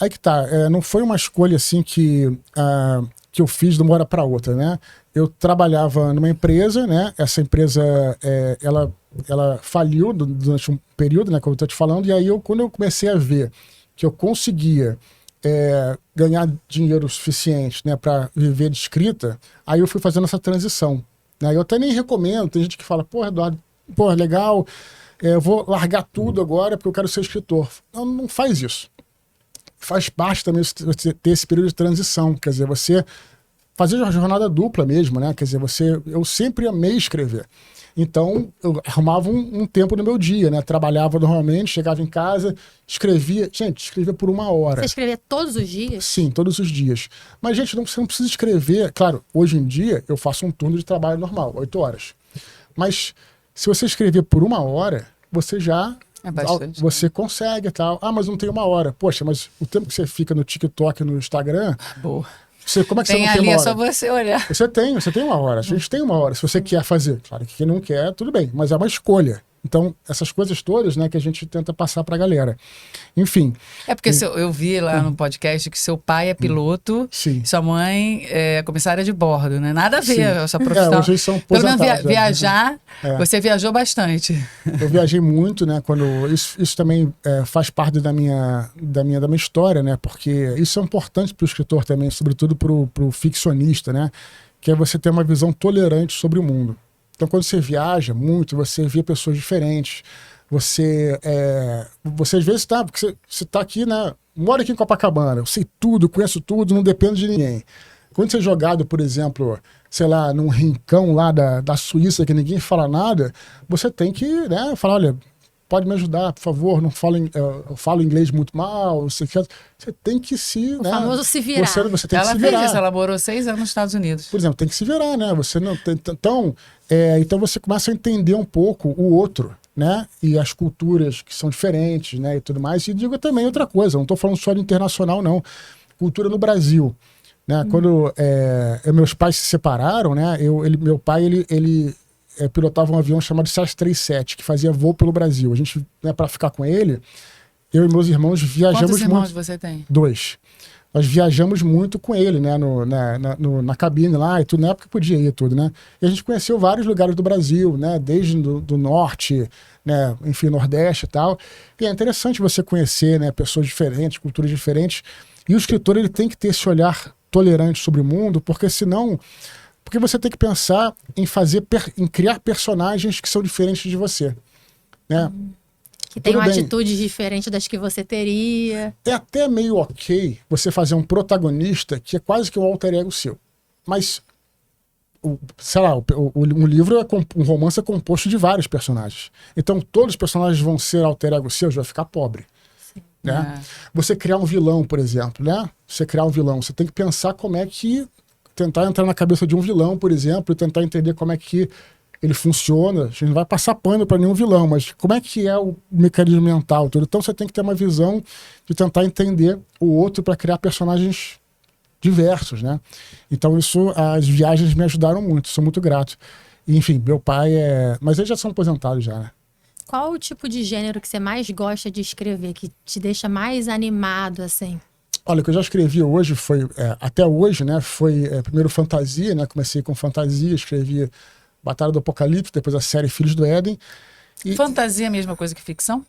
aí que tá, não foi uma escolha assim que eu fiz de uma hora para outra, né? Eu trabalhava numa empresa, né? Essa empresa, ela faliu durante um período, né? Como eu tô te falando, e aí quando eu comecei a ver que eu conseguia ganhar dinheiro suficiente, né, para viver de escrita, aí eu fui fazendo essa transição, né? Eu até nem recomendo, tem gente que fala, pô, Eduardo, pô, legal, eu vou largar tudo agora porque eu quero ser escritor. Não faz isso. Faz parte também você ter esse período de transição, quer dizer, você fazer uma jornada dupla mesmo, né? Quer dizer, eu sempre amei escrever. Então, eu arrumava um tempo no meu dia, né? Trabalhava normalmente, chegava em casa, escrevia por 1 hora. Você escrevia todos os dias? Sim, todos os dias. Mas, gente, você não precisa escrever. Claro, hoje em dia eu faço um turno de trabalho normal, 8 horas. Mas se você escrever por 1 hora, você já... você consegue e tal. Ah, mas não tem 1 hora. Poxa, mas o tempo que você fica no TikTok, no Instagram... Boa. Como é que tem você não tem 1 hora? É só você olhar. Você tem 1 hora. A gente tem 1 hora. Se você quer fazer. Claro que quem não quer, tudo bem. Mas é uma escolha. Então, essas coisas todas, né, que a gente tenta passar pra galera. Enfim. É porque eu vi lá no podcast que seu pai é piloto, Sim. Sua mãe é comissária de bordo, né? Nada a ver essa profissão. Hoje eles são pelo menos viajar, você viajou bastante. Eu viajei muito, né? Isso também faz parte da minha história, né? Porque isso é importante para o escritor também, sobretudo para o ficcionista, né? Que é você ter uma visão tolerante sobre o mundo. Então, quando você viaja muito, você vê pessoas diferentes. Você às vezes porque você está aqui, né? Moro aqui em Copacabana, eu sei tudo, conheço tudo, não dependo de ninguém. Quando você é jogado, por exemplo, sei lá, num rincão lá da Suíça, que ninguém fala nada, você tem que, né, falar, olha, pode me ajudar, por favor, não eu falo inglês muito mal, você tem que o famoso se virar. Você tem que se virar. Ela fez isso, ela morou 6 anos nos Estados Unidos. Por exemplo, tem que se virar, né? Você não tem, então você começa a entender um pouco o outro, né? E as culturas que são diferentes, né? E tudo mais. E digo também outra coisa, não estou falando só de internacional, não. Cultura no Brasil. Né? Quando meus pais se separaram, né? Meu pai ele pilotava um avião chamado 737, que fazia voo pelo Brasil. A gente, né, para ficar com ele, eu e meus irmãos viajamos muito. Quantos irmãos você tem? 2. Nós viajamos muito com ele, né? Na cabine lá e tudo, na época podia ir tudo, né? E a gente conheceu vários lugares do Brasil, né? Desde do norte, né? Enfim, nordeste e tal. E é interessante você conhecer, né? Pessoas diferentes, culturas diferentes. E o escritor, ele tem que ter esse olhar tolerante sobre o mundo, porque senão... Porque você tem que pensar em criar personagens que são diferentes de você, né? Que tem uma atitude diferente das que você teria. É até meio ok você fazer um protagonista que é quase que um alter ego seu. Mas, sei lá, um livro, um romance é composto de vários personagens. Então, todos os personagens vão ser alter ego seus, vai ficar pobre. Né? Você criar um vilão, por exemplo, né? Você criar um vilão, você tem que pensar como é que... Tentar entrar na cabeça de um vilão, por exemplo, e tentar entender como é que ele funciona. A gente não vai passar pano para nenhum vilão, mas como é que é o mecanismo mental todo. Então você tem que ter uma visão de tentar entender o outro para criar personagens diversos, né? Então as viagens me ajudaram muito, sou muito grato. E, enfim, meu pai mas eles já são aposentados já, né? Qual o tipo de gênero que você mais gosta de escrever, que te deixa mais animado, assim? Olha, o que eu já escrevi hoje até hoje, né? Foi primeiro fantasia, né? Comecei com fantasia, escrevi Batalha do Apocalipse, depois a série Filhos do Éden. Fantasia é a mesma coisa que ficção?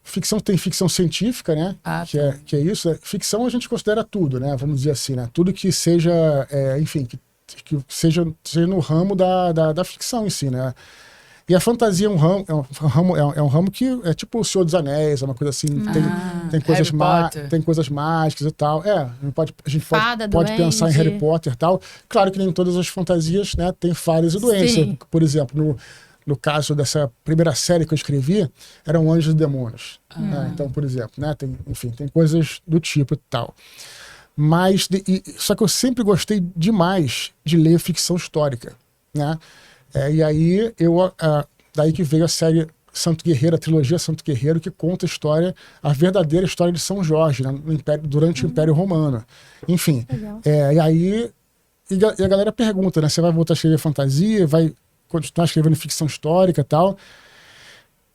Ficção tem ficção científica, né? Que é isso. Ficção a gente considera tudo, né? Vamos dizer assim, né? Tudo que seja, enfim, que seja no ramo da ficção em si, né? E a fantasia é um ramo que é tipo o Senhor dos Anéis, é uma coisa assim, tem coisas mágicas e tal. A gente pode pensar em Harry Potter e tal. Claro que nem todas as fantasias, né, tem falhas e doenças. Por exemplo, no caso dessa primeira série que eu escrevi, eram Anjos e Demônios. Né? Então, por exemplo, né, tem coisas do tipo e tal. Só que eu sempre gostei demais de ler ficção histórica, né? E aí, daí que veio a série Santo Guerreiro, a trilogia Santo Guerreiro, que conta a verdadeira história de São Jorge, né, durante o Império Romano. Enfim, e aí a galera pergunta, né, você vai voltar a escrever fantasia, vai continuar escrevendo ficção histórica e tal?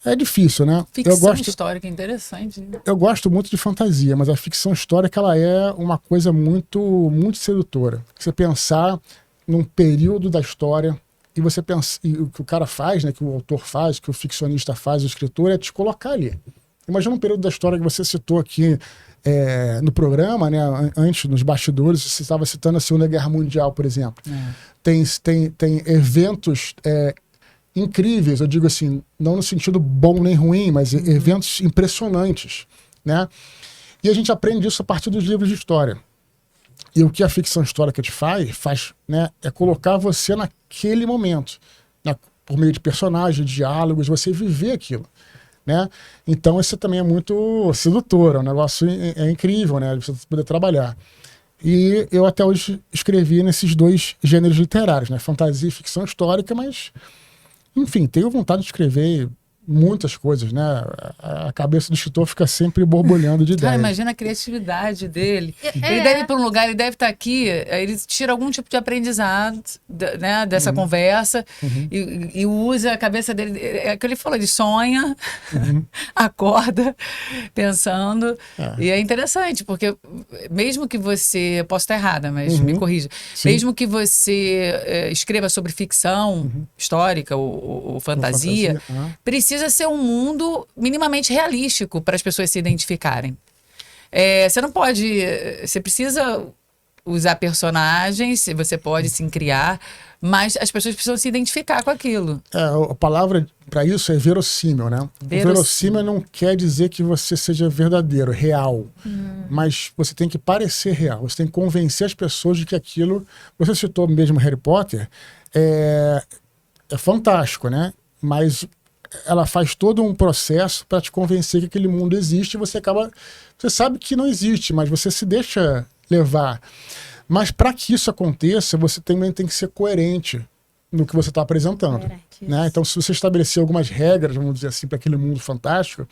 É difícil, né? Ficção histórica é interessante. Né? Eu gosto muito de fantasia, mas a ficção histórica ela é uma coisa muito, muito sedutora. Você pensar num período da história e você pensa, e o que o cara faz, né, que o autor faz, que o ficcionista faz, o escritor, é te colocar ali. Imagina um período da história que você citou aqui no programa, né, antes, nos bastidores, você estava citando a Segunda Guerra Mundial, por exemplo. Tem eventos incríveis, eu digo assim, não no sentido bom nem ruim, mas eventos impressionantes, né? E a gente aprende isso a partir dos livros de história. E o que a ficção histórica te faz, né, é colocar você naquele momento, né, por meio de personagens, diálogos, você viver aquilo, né? Então isso também é muito sedutor, é um negócio incrível, né, você poder trabalhar. E eu até hoje escrevi nesses dois gêneros literários, né, fantasia e ficção histórica, mas enfim, tenho vontade de escrever muitas coisas, né? A cabeça do escritor fica sempre borbulhando de ideias. Cara, imagina a criatividade dele. Ele deve ir para um lugar, ele deve estar aqui, ele tira algum tipo de aprendizado, né, dessa conversa e usa a cabeça dele. É o que ele falou, ele sonha, acorda, pensando. E é interessante, porque mesmo que você... Posso estar errada, mas me corrija. Sim. Mesmo que você escreva sobre ficção histórica ou fantasia, precisa ser um mundo minimamente realístico para as pessoas se identificarem. Você não pode... Você precisa usar personagens, você pode sim criar, mas as pessoas precisam se identificar com aquilo. A palavra para isso é verossímil, né? Verossímil não quer dizer que você seja verdadeiro, real. Mas você tem que parecer real. Você tem que convencer as pessoas de que aquilo... Você citou mesmo Harry Potter. É fantástico, né? Mas ela faz todo um processo para te convencer que aquele mundo existe e você sabe que não existe, mas você se deixa levar. Mas para que isso aconteça, você também tem que ser coerente no que você está apresentando. Né? Então, se você estabelecer algumas regras, vamos dizer assim, para aquele mundo fantástico,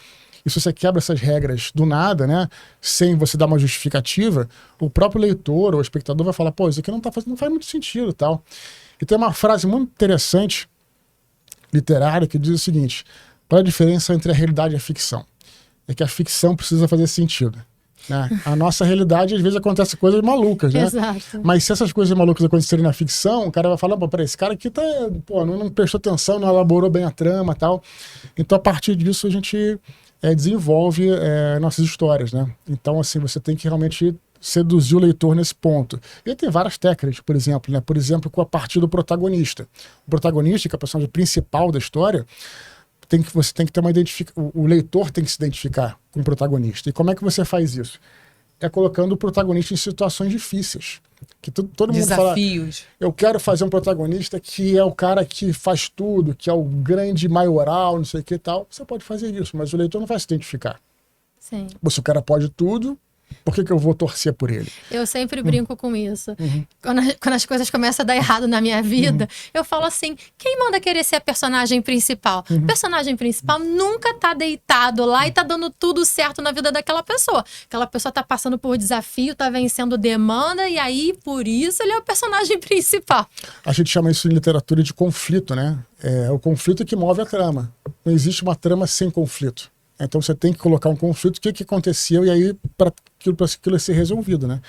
e se você quebra essas regras do nada, né, sem você dar uma justificativa, o próprio leitor ou o espectador vai falar, pô, isso aqui não faz muito sentido, tal. E tem uma frase muito interessante literária que diz o seguinte: qual é a diferença entre a realidade e a ficção? É que a ficção precisa fazer sentido. Né? A nossa realidade, às vezes, acontece coisas malucas, né? Exato. Mas se essas coisas malucas acontecerem na ficção, o cara vai falar, pô, peraí, esse cara aqui não prestou atenção, não elaborou bem a trama e tal. Então, a partir disso, a gente desenvolve nossas histórias, né? Então, assim, você tem que realmente seduzir o leitor nesse ponto. E tem várias técnicas, por exemplo, né? Por exemplo, com a partir do protagonista. O protagonista, que é a personagem principal da história, você tem que ter uma identificação. O leitor tem que se identificar com o protagonista. E como é que você faz isso? É colocando o protagonista em situações difíceis. Que todo mundo fala, eu quero fazer um protagonista que é o cara que faz tudo, que é o grande maioral, não sei o que e tal. Você pode fazer isso, mas o leitor não vai se identificar. Sim. Se o cara pode tudo, por que eu vou torcer por ele? Eu sempre brinco com isso. Quando as coisas começam a dar errado na minha vida, eu falo assim, quem manda querer ser a personagem principal? O personagem principal nunca tá deitado lá e tá dando tudo certo na vida daquela pessoa. Aquela pessoa tá passando por desafio, tá vencendo demanda, e aí, por isso, ele é o personagem principal. A gente chama isso em literatura de conflito, né? É o conflito que move a trama. Não existe uma trama sem conflito. Então você tem que colocar um conflito, o que aconteceu, e aí para aquilo ser resolvido, né?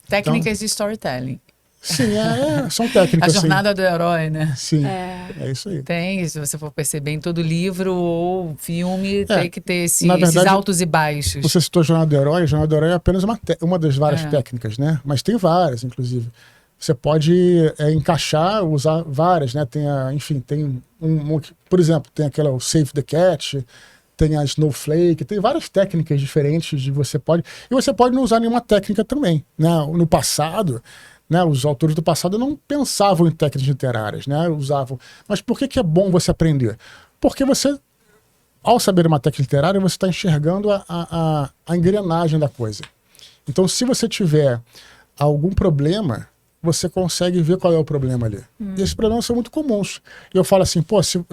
Técnicas de storytelling. Sim, são técnicas. A jornada do herói, né? Sim, é isso aí. Tem, se você for perceber, em todo livro ou filme, tem que ter esses altos e baixos. Você citou a jornada do herói, a jornada do herói é apenas uma das várias técnicas, né? Mas tem várias, inclusive. Você pode encaixar, usar várias, né? Tem por exemplo, tem aquela o Save the Cat, tem a Snowflake, tem várias técnicas diferentes e você pode não usar nenhuma técnica também, né? No passado, né, os autores do passado não pensavam em técnicas literárias, né? Usavam. Mas por que é bom você aprender? Porque você, ao saber uma técnica literária, você está enxergando a engrenagem da coisa. Então, se você tiver algum problema, você consegue ver qual é o problema ali. E esses problemas são muito comuns. E eu falo assim, pô, se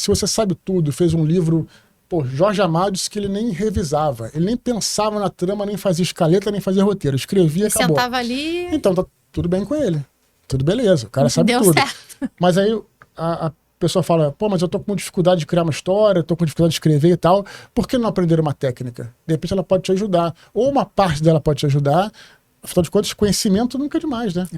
você sabe tudo, fez um livro... Pô, Jorge Amado disse que ele nem revisava, ele nem pensava na trama, nem fazia escaleta, nem fazia roteiro. Escrevia e acabou. Sentava ali... Então, tá tudo bem com ele. Tudo beleza, o cara sabe tudo. Certo. Mas aí, a pessoa fala, pô, mas eu tô com dificuldade de criar uma história, tô com dificuldade de escrever e tal, por que não aprender uma técnica? De repente ela pode te ajudar, ou uma parte dela pode te ajudar, afinal de contas, conhecimento nunca é demais, né?